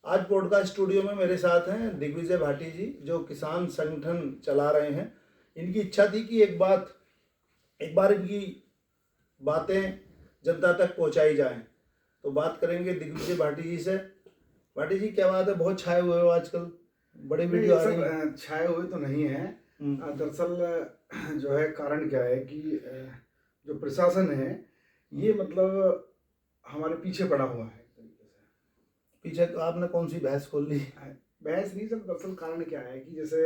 आज podcast studio में मेरे साथ हैं दिग्विजय भाटी जी, जो किसान संगठन चला रहे हैं। इनकी इच्छा थी कि एक बार इनकी बातें जनता तक पहुंचाई जाएं। तो बात करेंगे दिग्विजय भाटी जी से। भाटी जी, क्या बात है, बहुत छाए हुए हो आजकल, बड़ी वीडियो आ रही है। छाए हुए तो नहीं है। दरअसल जो है कारण क्या है कि जो प्रशासन है ये मतलब हमारे पीछे पड़ा हुआ है एक तरीके से। पीछे तो आपने कौन सी बहस खोल ली? बहस नहीं सर, दरअसल कारण क्या है कि जैसे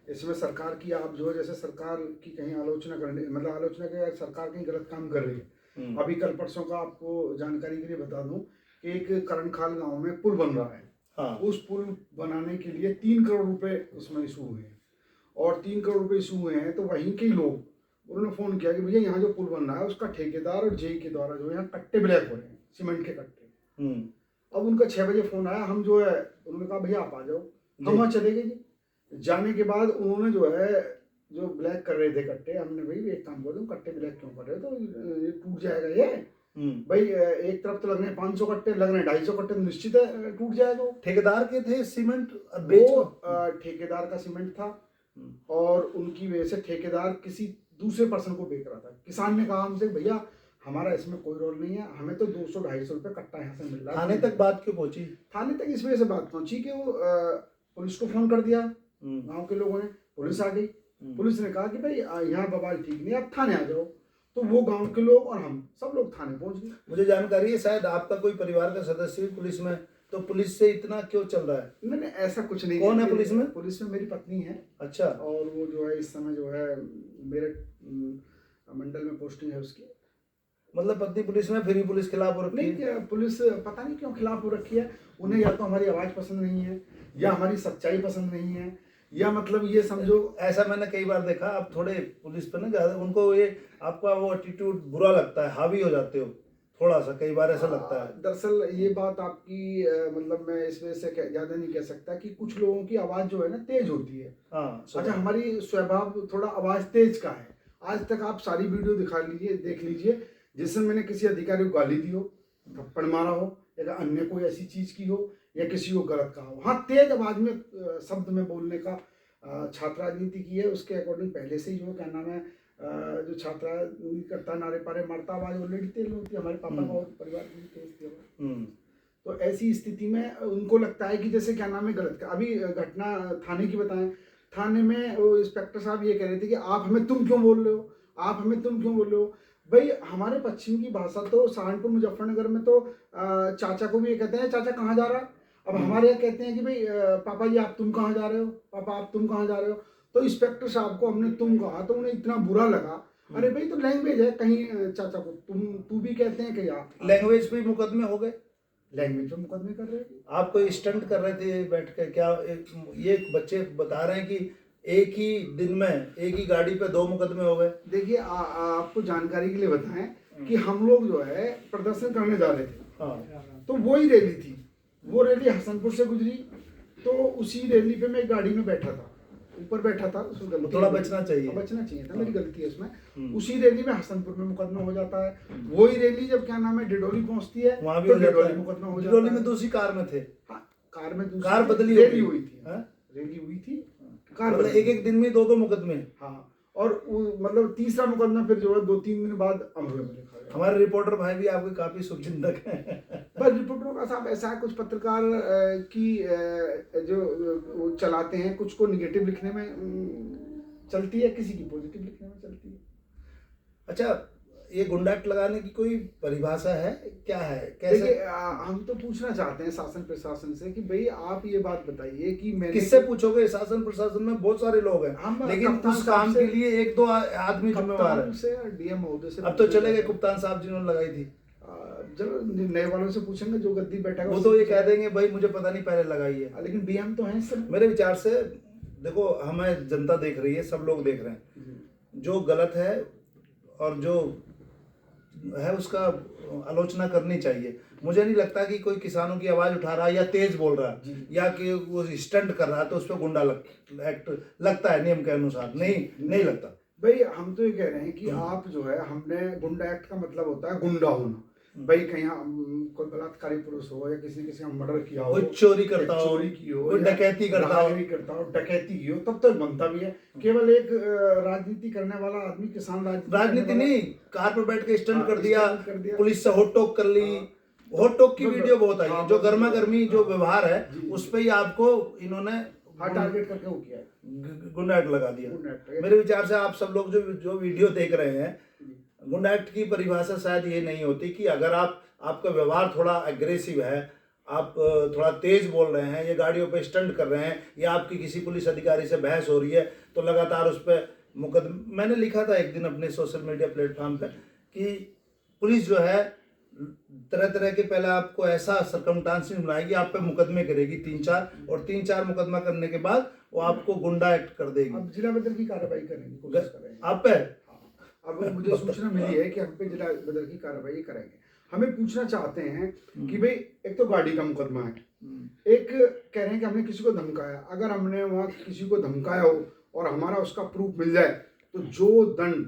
इसमें सरकार की आप जो है जैसे सरकार की कहीं आलोचना करने मतलब आलोचना के सरकार कहीं गलत काम कर रही है। अभी कल परसों का आपको जानकारी के लिए बता दूं कि एक करणखाल गांव में पुल बन रहा है। हाँ। उस पुल बनाने के लिए 3 करोड़ रुपए उसमें इशू हुए हैं और 3 करोड़ रुपए इशू हुए हैं तो वहीं के लोग उन्होंने फ़ोन किया कि भैया यहाँ जो पुल बन रहा है उसका ठेकेदार और जेई के द्वारा जो है यहाँ कट्टे ब्लैक हो रहे हैं, सीमेंट के कट्टे। अब उनका 6 बजे फ़ोन आया, हम जो है उन्होंने कहा भैया आप आ जाओ, हम वहाँ चले गए जी। जाने के बाद उन्होंने जो है जो ब्लैक कर रहे थे कट्टे, हमने भाई एक काम कर दो, कट्टे ब्लैक क्यों कर रहे हो, तो ये टूट जाएगा ये भाई। एक तरफ तो लग रहे हैं 500 कट्टे, लग रहे हैं 250 कट्टे, तो निश्चित है टूट जाएगा। ठेकेदार के थे सीमेंट, वो ठेकेदार का सीमेंट था और उनकी वजह से ठेकेदार किसी दूसरे पर्सन को बेच रहा था। किसान ने कहा हमसे भैया हमारा इसमें कोई रोल नहीं है, हमें तो 200-250 रुपए कट्टा यहाँ से मिल रहा है। थाने तक बात क्यों पहुंची? थाने तक इस वजह से बात पहुंची कि वो पुलिस को फोन कर दिया, गांव के लोगों ने, पुलिस आ गई। पुलिस ने कहा कि भाई यहाँ बवाल ठीक नहीं, आप थाने आ जाओ। तो वो गांव के लोग और हम सब लोग थाने पहुंच गए। मुझे जानकारी है शायद आपका कोई परिवार का सदस्य भी पुलिस में, तो पुलिस से इतना क्यों चल रहा है? नहीं ऐसा कुछ नहीं। कौन है पुलिस में? पुलिस में मेरी पत्नी है। अच्छा। और वो जो है इस समय जो है मेरे मंडल में पोस्टिंग है उसकी। मतलब पत्नी पुलिस में, फिर ही पुलिस खिलाफ हो रखी है? नहीं, पुलिस पता नहीं क्यों खिलाफ हो रखी है। उन्हें या तो हमारी आवाज़ पसंद नहीं है या हमारी सच्चाई पसंद नहीं है, या मतलब ये समझो। ऐसा मैंने कई बार देखा, आप थोड़े पुलिस पे ना ज़्यादा, उनको ये आपका वो एटीट्यूड बुरा लगता है, हावी हो जाते हो थोड़ा सा, कई बार ऐसा लगता है। दरअसल ये बात आपकी मतलब मैं इस वजह से ज़्यादा नहीं कह सकता कि कुछ लोगों की आवाज़ जो है ना तेज होती है। हाँ। अच्छा, हमारी स्वभाव थोड़ा आवाज़ तेज का है। आज तक आप सारी वीडियो देख लीजिए जिसमें मैंने किसी अधिकारी को गाली दी हो, थप्पड़ मारा हो, या अन्य कोई ऐसी चीज़ की हो, या किसी को गलत कहा हो। हाँ, तेज आवाज़ में शब्द में बोलने का छात्र राजनीति की है, उसके अकॉर्डिंग पहले से ही जो क्या नाम है जो छात्रा करता नारे पारे मारता, आवाज़ ऑलरेडी तेज होती है। हमारे पापा का और परिवार की तेज थी। तो ऐसी स्थिति में उनको लगता है कि जैसे क्या नाम है गलत। अभी घटना थाने की बताएं, थाने में वो इंस्पेक्टर साहब ये कह रहे थे कि आप हमें तुम क्यों बोल रहे हो, आप हमें तुम क्यों बोल रहे हो। भाई हमारे पश्चिम की भाषा तो सहारनपुर मुजफ्फरनगर में तो चाचा को भी ये कहते हैं चाचा कहाँ जा रहा है। अब हमारे यहाँ कहते हैं कि भाई पापा जी आप तुम कहाँ जा रहे हो, पापा आप तुम कहाँ जा रहे हो। तो इंस्पेक्टर साहब को हमने तुम कहा तो उन्हें इतना बुरा लगा। अरे भाई तो लैंग्वेज है, कहीं चाचा को तू भी कहते हैं कि आप। लैंग्वेज पे मुकदमे हो गए? लैंग्वेज पे मुकदमे कर रहे थे। आप कोई स्टंट कर रहे थे बैठ कर क्या? ये बच्चे बता रहे हैं कि एक ही दिन में एक ही गाड़ी पे 2 मुकदमे हो गए। देखिए आपको जानकारी के लिए बताएं कि हम लोग जो है प्रदर्शन करने जा रहे थे। हाँ। तो वही रैली थी, वो रैली हसनपुर से गुजरी। तो उसी रैली पे मैं गाड़ी में बैठा था, ऊपर बैठा था। उसमें गलती, थोड़ा बचना चाहिए था, मेरी गलती है उसमें। उसी रैली में हसनपुर में मुकदमा हो जाता है। वही रैली जब क्या नाम है डिडोली पहुंचती है, वहां भी तो डिडोली मुकदमा हो जाता है। डिडोली में दूसरी कार में थे। हाँ, कार में दूसरी कार बदली रैली हुई थी। रैली हुई थी, मतलब एक दिन में 2 मुकदमे। हाँ, और मतलब तीसरा मुकदमा फिर जो है 2-3 दिन बाद अमर में लिखा गया। हमारे रिपोर्टर भाई भी आपके काफी शुभचिंतक हैं। पर रिपोर्टरों का साहब ऐसा है, कुछ पत्रकार की जो वो चलाते हैं, कुछ को निगेटिव लिखने में चलती है, किसी की पॉजिटिव लिखने में चलती है। अच्छा, ये गुंडा एक्ट लगाने की कोई परिभाषा है, क्या है, कैसे? देखिए हम तो पूछना चाहते हैं शासन प्रशासन से कि भाई आप ये बात बताइए कि मैंने। किससे पूछोगे? शासन प्रशासन में बहुत सारे लोग हैं, लेकिन उस काम के लिए 1-2 आदमी जिम्मेवार है। डीएम महोदय से अब तो चले गए कप्तान साहब जिन्होंने लगाई थी। चलो नए वालों से पूछेंगे, जो गद्दी बैठा वो तो ये कह देंगे भाई मुझे पता नहीं पहले लगाई है। लेकिन डीएम तो हैं सब। मेरे विचार से देखो, हमें जनता देख रही है, सब लोग देख रहे हैं, जो गलत है और जो है उसका आलोचना करनी चाहिए। मुझे नहीं लगता कि कोई किसानों की आवाज उठा रहा है या तेज बोल रहा है या कि वो स्टंट कर रहा है तो उस पर गुंडा एक्ट लगता है नियम के अनुसार। नहीं लगता। भाई हम तो ये कह रहे हैं कि आप जो है, हमने गुंडा एक्ट का मतलब होता है गुंडा होना, भाई कहीं कोई बलात्कारी पुरुष हो या किसी किसी का मर्डर किया हो, कोई चोरी करता हो, चोरी की हो, कोई या डकैती करता हो, राहगीरी करता हो, डकैती की हो, तब तो बनता भी है। केवल एक राजनीति करने वाला आदमी, किसान राजनीति नहीं, कार पर बैठ के स्टंट कर दिया, कर दिया, पुलिस से होट टोक कर ली। होट टोक की वीडियो बहुत आई है, जो गर्मा गर्मी जो व्यवहार है उस पे ही आपको इन्होंने टारगेट करके वो किया है, गुंडा एक्ट लगा दिया। गुंडा एक्ट। मेरे विचार से आप सब लोग जो वीडियो देख रहे हैं, गुंडा एक्ट की परिभाषा शायद ये नहीं होती कि अगर आपका व्यवहार थोड़ा एग्रेसिव है, आप थोड़ा तेज बोल रहे हैं, ये गाड़ियों पे स्टंट कर रहे हैं, या आपकी किसी पुलिस अधिकारी से बहस हो रही है तो लगातार उस पर मुकदमा। मैंने लिखा था एक दिन अपने सोशल मीडिया प्लेटफॉर्म पे कि पुलिस जो है तरह तरह के पहले आपको ऐसा सर्कमस्टांस बनाएगी, आप पे मुकदमे करेगी 3-4 मुकदमा करने के बाद वो आपको गुंडा एक्ट कर देगी। अब जिला बदर की कार्रवाई करने की कोशिश कर रहे हैं आप पे। अब मुझे सूचना मिली है कि हम पे जिला बदर की कार्रवाई करेंगे। हमें पूछना चाहते हैं कि भाई एक तो गाड़ी का मुकदमा है, एक कह रहे हैं कि हमने किसी को धमकाया। अगर हमने वहाँ किसी को धमकाया हो और हमारा उसका प्रूफ मिल जाए तो जो दंड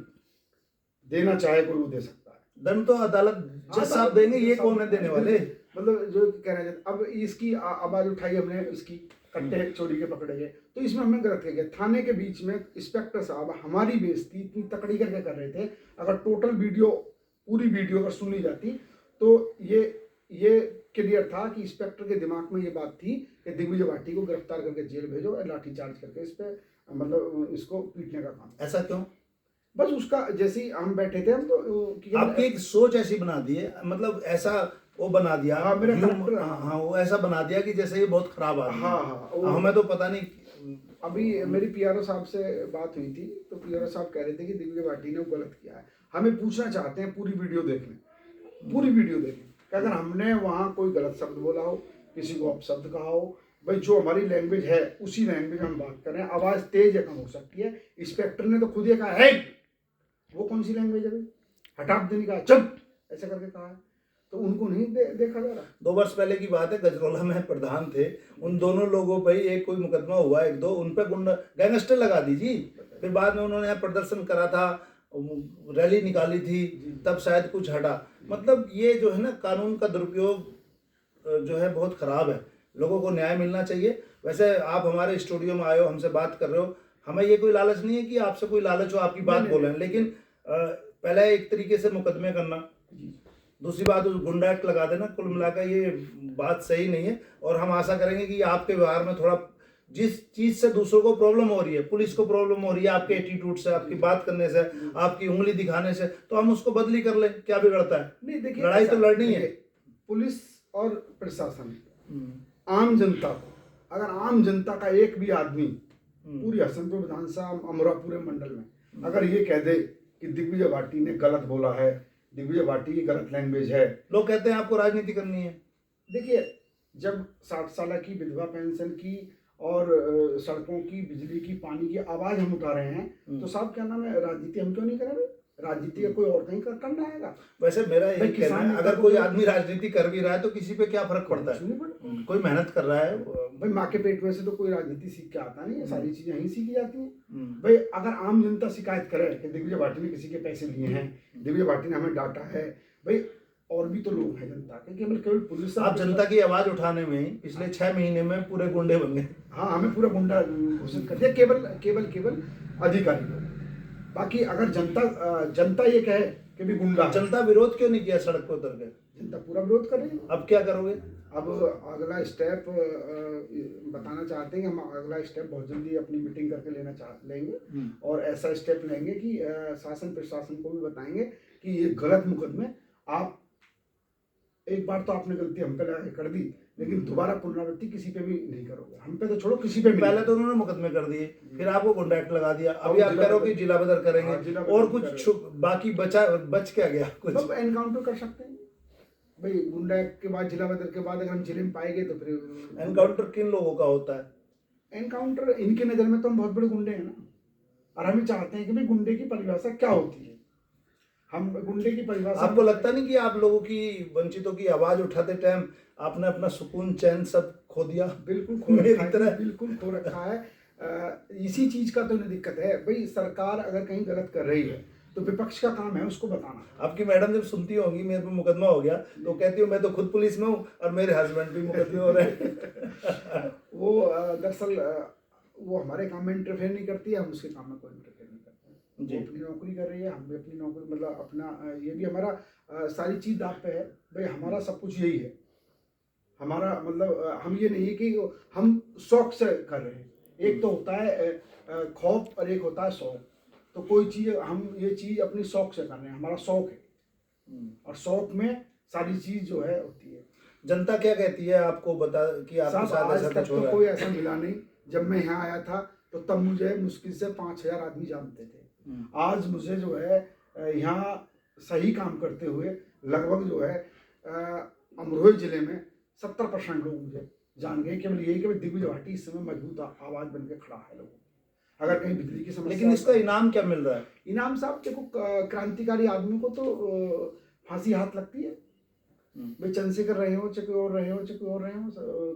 देना चाहे कोई वो दे सकता है। दंड तो अदालत जज साहब देंगे, ये कौन है देने वाले? मतलब जो कह रहे हैं, अब इसकी आवाज उठाई हमने, इसकी कट्टे चोरी के पकड़े गए, तो इसमें हमने गलत किया गया। थाने के बीच में इंस्पेक्टर साहब हमारी बेइज्जती इतनी तकड़ी करके कर रहे थे। अगर टोटल वीडियो, पूरी वीडियो अगर सुनी जाती तो ये क्लियर था कि इंस्पेक्टर के दिमाग में ये बात थी कि दिग्विजय भाटी को गिरफ्तार करके जेल भेजो, लाठी चार्ज करके इस पे मतलब इसको पीटने का काम। ऐसा क्यों? बस उसका जैसे ही हम बैठे थे हम तो आपकी एक सोच ऐसी बना दी है, मतलब ऐसा वो बना दिया। हाँ, मेरा कैरेक्टर। हाँ, वो ऐसा बना दिया कि जैसे ये बहुत खराब आदमी है। हाँ, हमें तो पता नहीं। अभी मेरी पीआरओ साहब से बात हुई थी तो पीआरओ साहब कह रहे थे कि दिग्विजय भाटी ने गलत किया है। हमें पूछना चाहते हैं, पूरी वीडियो देख लें, पूरी वीडियो देखें कि अगर हमने वहाँ कोई गलत शब्द बोला हो, किसी को अपशब्द कहा हो, भाई जो हमारी लैंग्वेज है उसी लैंग्वेज में हम बात करें। आवाज़ तेज या कम हो सकती है। इंस्पेक्टर ने तो खुद ये कहा है, वो कौन सी लैंग्वेज है भाई? हटाप देने का, चुप ऐसे करके कहा है, तो उनको नहीं देखा जा रहा। 2 वर्ष पहले की बात है, गजरौला में प्रधान थे, उन दोनों लोगों पर एक कोई मुकदमा हुआ, 1-2 उन पर गुंडा गैंगस्टर लगा दी जी। फिर बाद में उन्होंने प्रदर्शन करा था, रैली निकाली थी, तब शायद कुछ हटा। मतलब ये जो है ना, कानून का दुरुपयोग जो है बहुत खराब है। लोगों को न्याय मिलना चाहिए। वैसे आप हमारे स्टूडियो में आए हो, हमसे बात कर रहे हो, हमें ये कोई लालच नहीं है कि आपसे कोई लालच हो आपकी बात बोलें, लेकिन पहले एक तरीके से मुकदमे करना, दूसरी बात गुंडा एक्ट लगा देना, कुल मिलाकर ये बात सही नहीं है। और हम आशा करेंगे कि आपके व्यवहार में थोड़ा, जिस चीज से दूसरों को प्रॉब्लम हो रही है, पुलिस को प्रॉब्लम हो रही है आपके एटीट्यूड से, आपकी बात करने से, आपकी उंगली दिखाने से, तो हम उसको बदली कर लें, क्या बिगड़ता है? नहीं, देखिए लड़ाई तो लड़नी है। पुलिस और प्रशासन आम जनता को, अगर आम जनता का एक भी आदमी पूरी हसनपुर विधानसभा अमरा पूरे मंडल में अगर ये कह दे कि दिग्विजय भाटी ने गलत बोला है, दिग्विजय भाटी की गलत लैंग्वेज है, लोग कहते हैं आपको राजनीति करनी है। देखिए, जब 60 साल की विधवा पेंशन की और सड़कों की, बिजली की, पानी की आवाज हम उठा रहे हैं, तो साहब क्या नाम है, राजनीति हम क्यों नहीं करेंगे? राजनीति का कोई और कहीं करना आएगा। वैसे मेरा ये कहना है, अगर कोई आदमी राजनीति कर भी रहा है तो किसी पे क्या फर्क पड़ता है? कोई मेहनत कर रहा है भाई, माँ के पेट में से तो कोई राजनीति सीख के आता नहीं है, सारी चीजें यहीं सीखी जाती हैं। भाई, अगर आम जनता शिकायत करे कि दिग्विजय भाटी ने किसी के पैसे लिए हैं, दिग्विजय भाटी ने हमें डांटा है, भाई और भी तो लोग हैं जनता के, केवल पुलिस। आप जनता की आवाज उठाने में ही पिछले 6 महीने में पूरे गुंडे बन गए। हाँ, हमें पूरा गुंडा घोषित कर दिया, केवल अधिकारी लोग। बाकी अगर जनता ये कहे कि भी गुंडा, जनता विरोध क्यों नहीं किया सड़क पर उतर के? जनता पूरा विरोध कर रही है। अब क्या करोगे? अब अगला स्टेप बताना चाहते हैं कि हम अगला स्टेप बहुत जल्दी अपनी मीटिंग करके लेंगे और ऐसा स्टेप लेंगे कि शासन प्रशासन को भी बताएंगे कि ये गलत मुकदमे, आप एक बार तो आपने गलती हम पे कर दी, लेकिन दोबारा पुनरावृत्ति किसी पे भी नहीं करोगे। हम पे तो छोड़ो, किसी पे भी। पहले तो उन्होंने मुकदमे कर दिए, फिर आपको गुंडा एक्ट लगा दिया, अभी आप कह रहे हो कि जिला बदर करेंगे, और कुछ बाकी बच क्या गया? कुछ अब एनकाउंटर कर सकते हैं भाई, गुंडा एक्ट के बाद, जिला बदर के बाद अगर हम जिले में पाएंगे तो फिर एनकाउंटर किन लोगों का होता है? एनकाउंटर इनके नजर में तो हम बहुत बड़े गुंडे हैं ना, और हम चाहते हैं कि भाई गुंडे की परिभाषा क्या होती है। हम गुंडे की परिभाषा, आपको लगता नहीं कि आप लोगों की, वंचितों की आवाज उठाते टाइम आपने अपना सुकून चैन सब खो दिया? बिल्कुल खो रखा है। इसी चीज का तो दिक्कत है भाई। सरकार अगर कहीं गलत कर रही है तो विपक्ष का काम है उसको बताना। आपकी मैडम जब सुनती होंगी मेरे पे मुकदमा हो गया तो कहती हूँ मैं तो खुद पुलिस में हूँ और मेरे हस्बैंड भी मुकदमे हो रहे हैं। वो दरअसल वो हमारे काम में इंटरफेयर नहीं करती है, हम उसके काम में कोई इंटरफेयर नहीं करते हैं। जी। वो अपनी नौकरी कर रही है, हम भी अपनी नौकरी, मतलब अपना ये भी हमारा सारी चीज़ दाव पे है भाई, हमारा सब कुछ यही है। हमारा मतलब हम ये नहीं है कि हम शौक से कर रहे हैं, एक तो होता है खौफ और एक होता है शौक। तो कोई चीज़ हम ये चीज़ अपनी शौक से कर रहे हैं, हमारा शौक है और शौक में सारी चीज़ जो है होती है। जनता क्या कहती है आपको बता कि आपके साहब साथ आज ऐसा तक कुछ हो तो रहा कोई है? ऐसा मिला नहीं। जब मैं यहाँ आया था तो तब मुझे मुश्किल से 5,000 आदमी जानते थे। आज मुझे जो है यहाँ सही काम करते हुए लगभग जो है अमरोही जिले में 70% लोग मुझे जान गए। केवल यही कि दिग्विजय भाटी इस समय मजबूत आवाज बन के खड़ा है लोगों। अगर कहीं बिजली की समस्या, लेकिन इसका इनाम क्या मिल रहा है? इनाम साहब देखो, क्रांतिकारी आदमी को तो फांसी हाथ लगती है। भाई चंद्रशेखर रहे हो, चाहे कोई और रहे हो, चाहे कोई और रहे हो,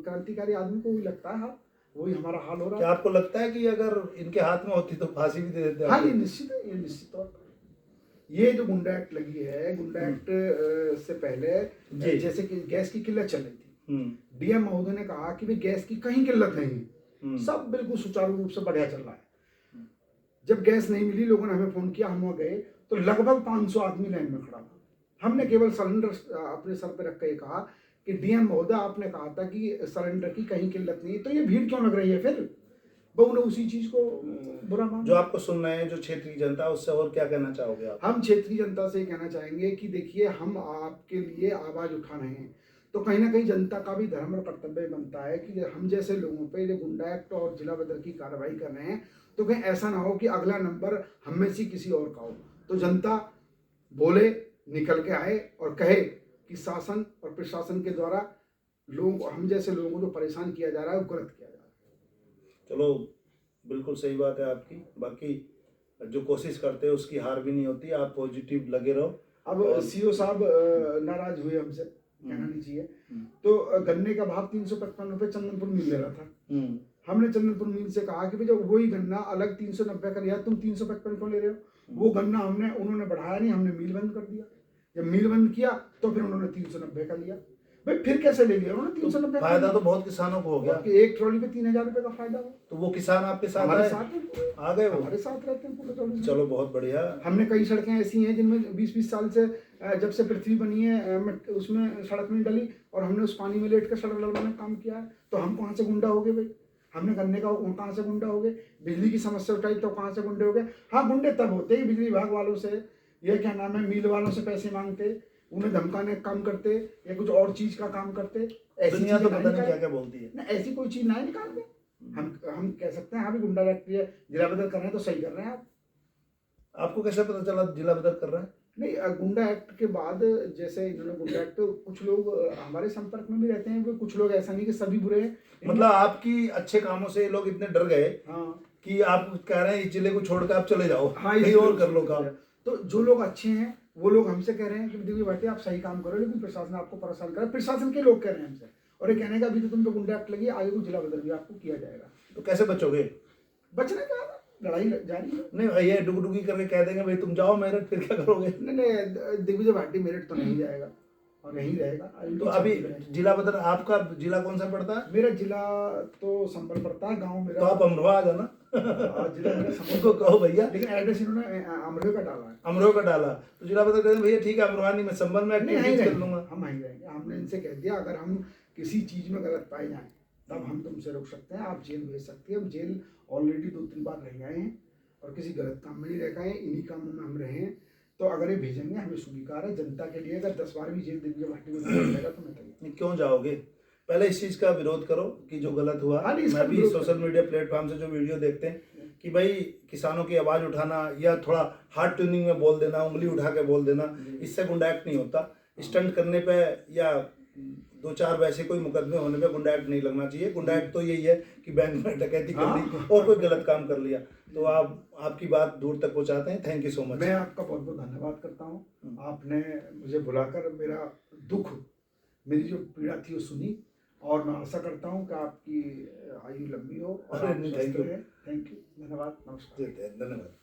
क्रांतिकारी आदमी को भी लगता है हाथ। वही हमारा हाल हो रहा क्या है। आपको लगता है कि अगर इनके हाथ में होती तो फांसी भी दे देते? हाँ, ये निश्चित है, ये निश्चित तौर पर। ये जो गुंडा एक्ट लगी है, गुंडा एक्ट से पहले जैसे कि गैस की किल्लत चल रही थी, डीएम महोदय ने कहा कि भाई गैस की कहीं किल्लत नहीं है, सब बिल्कुल सुचारू रूप से बढ़िया चल रहा है। जब गैस नहीं मिली, लोगों ने हमें फोन किया, हम वहाँ गए तो लगभग 500 आदमी लाइन में खड़ा था। हमने केवल सिलेंडर अपने सर पे रख के कहा कि डीएम महोदय आपने कहा था कि सिलेंडर की कहीं किल्लत नहीं है, तो ये भीड़ क्यों लग रही है? फिर वो ने उसी चीज को बुरा माना। जो आपको सुन रहे हैं, जो क्षेत्रीय जनता, उससे और क्या कहना चाहोगे आप? हम क्षेत्रीय जनता से कहना चाहेंगे कि देखिए, हम आपके लिए आवाज उठा रहे हैं, तो कहीं ना कहीं जनता का भी धर्म और कर्तव्य बनता है कि हम जैसे लोगों पे ये गुंडा एक्ट और जिला बदर की कार्रवाई कर रहे हैं, तो कहीं ऐसा ना हो कि अगला नंबर हम में से किसी और का हो। तो जनता बोले, निकल के आए और कहे कि शासन और प्रशासन के द्वारा लोग, हम जैसे लोगों को जो परेशान किया जा रहा है वो गलत किया जा रहा है। चलो, बिल्कुल सही बात है आपकी। बाकी जो कोशिश करते हैं उसकी हार भी नहीं होती। आप पॉजिटिव लगे रहो। अब सीओ साहब नाराज हुए हमसे, कहना नहीं चाहिए। तो गन्ने का भाव 355 रुपये चंदनपुर मिल ले रहा था। हमने चंदनपुर मिल से कहा कि भाई जब वही गन्ना अलग 390 का लिया, तुम 355 क्यों ले रहे हो? वो गन्ना उन्होंने बढ़ाया नहीं, हमने मिल बंद कर दिया। जब मिल बंद किया तो फिर उन्होंने 390 का लिया। भाई फिर कैसे ले लिया उन्होंने 390? फायदा तो बहुत किसानों को हो गया। एक ट्रॉली पे 3,000 रुपए का फायदा हो। तो वो किसान आपके साथ हमारे आए? साथ आ गए वो? हमारे साथ रहते हैं पूरे ट्रॉली। चलो, बहुत बढ़िया। हमने कई सड़कें ऐसी हैं जिनमें 20-20 साल से, जब से पृथ्वी बनी है, उसमें सड़क नहीं डली और हमने उस पानी में लेट कर सड़क डलवाने का काम किया है। तो हम कहाँ से गुंडा हो गए भाई? हमने गन्ने का कहाँ से गुंडा हो गए? बिजली की समस्या उठाई तो कहाँ से गुंडे हो गए? हाँ, गुंडे तब होते हैं बिजली विभाग वालों से, ये क्या नाम है, मिल वालों से पैसे मांगते, उन्हें धमकाने का काम करते या कुछ और चीज का काम करते। ऐसी दुनिया तो चीजें पता नहीं क्या क्या बोलती है ना, ऐसी कोई चीज ना निकालते। हम कह सकते हैं हाँ भी गुंडा राष्ट्रीय जिला बदल कर रहे हैं तो सही कर रहे हैं आप। आपको कैसे पता चला जिला बदल कर रहे हैं? नहीं, गुंडा एक्ट के बाद जैसे इन्होंने गुंडा एक्ट, कुछ लोग हमारे संपर्क में भी रहते हैं, कुछ लोग, ऐसा नहीं कि सभी बुरे हैं। मतलब आपकी अच्छे कामों से लोग इतने डर गए कि आप कह रहे हैं इस जिले को छोड़कर आप चले जाओ, कहीं और कर लो काम। तो जो लोग अच्छे हैं वो लोग हमसे कह रहे हैं कि देखिए भाटी आप सही काम करो, लेकिन प्रशासन आपको परेशान कर रहा है। प्रशासन के लोग कह रहे हैं हमसे, और ये कहने का अभी तो तुम पे गुंडा एक्ट लगी, आगे को जिला बदल भी आपको किया जाएगा। तो कैसे बचोगे? बचने का लड़ाई जारी है। नहीं, ये डुगडुगी करके कह देंगे भाई तुम जाओ मेरठ, फिर क्या करोगे? नहीं, दिग्विजय भाटी मेरठ तो नहीं जाएगा और यहीं रहेगा। तो अभी जिला बदल, आपका जिला कौन सा पड़ता है? मेरा जिला तो संबल पड़ता है, गांव मेरा। तो आप अमरोहा आ जाना। जिला मेरा उनको कहो भैया, लेकिन एड्रेस इन्होंने अमरोहा का डाला है। अमरोहा का डाला तो जिला बदल कहते भैया ठीक है, अमरोहा नहीं, मैं संबल में एक्टिविटीज कर लूंगा। हम वहीं रहेंगे। हमने इनसे कह दिया अगर हम किसी चीज में गलत पाए जाएं तब हम तुमसे रोक सकते हैं, आप जेल भेज सकते हैं। हम जेल ऑलरेडी 2-3 बार रह गए हैं और किसी गलत काम में नहीं रह गए, इन्हीं कामों में हम रहे हैं। तो अगर ये भेजेंगे हमें स्वीकार है। जनता के लिए अगर 10 बार भी जेल दिग्विजय भाटी में जाएगा तो मैं तैयार। क्यों जाओगे? पहले इस चीज का विरोध करो कि जो गलत हुआ। मैं भी सोशल मीडिया प्लेटफॉर्म से जो वीडियो देखते हैं कि भाई किसानों की आवाज उठाना या थोड़ा हार्ड ट्यूनिंग में बोल देना, उंगली उठा के बोल देना, इससे गुंडा एक्ट नहीं होता। स्टंट करने पे या 2-4 वैसे कोई मुकदमे होने पे गुंडा एक्ट नहीं लगना चाहिए। गुंडा एक्ट तो यही है कि बैंक में डकैती कर ली और कोई गलत काम कर लिया। तो आपकी बात दूर तक पहुंचाते हैं। Thank you so much. मैं आपका बहुत बहुत धन्यवाद करता हूँ। आपने मुझे बुलाकर मेरा दुख, मेरी जो पीड़ा थी वो सुनी, और मैं आशा करता हूँ कि आपकी आयु लंबी हो और आप स्वस्थ रहें। थैंक यू, धन्यवाद, नमस्कार। धन्यवाद।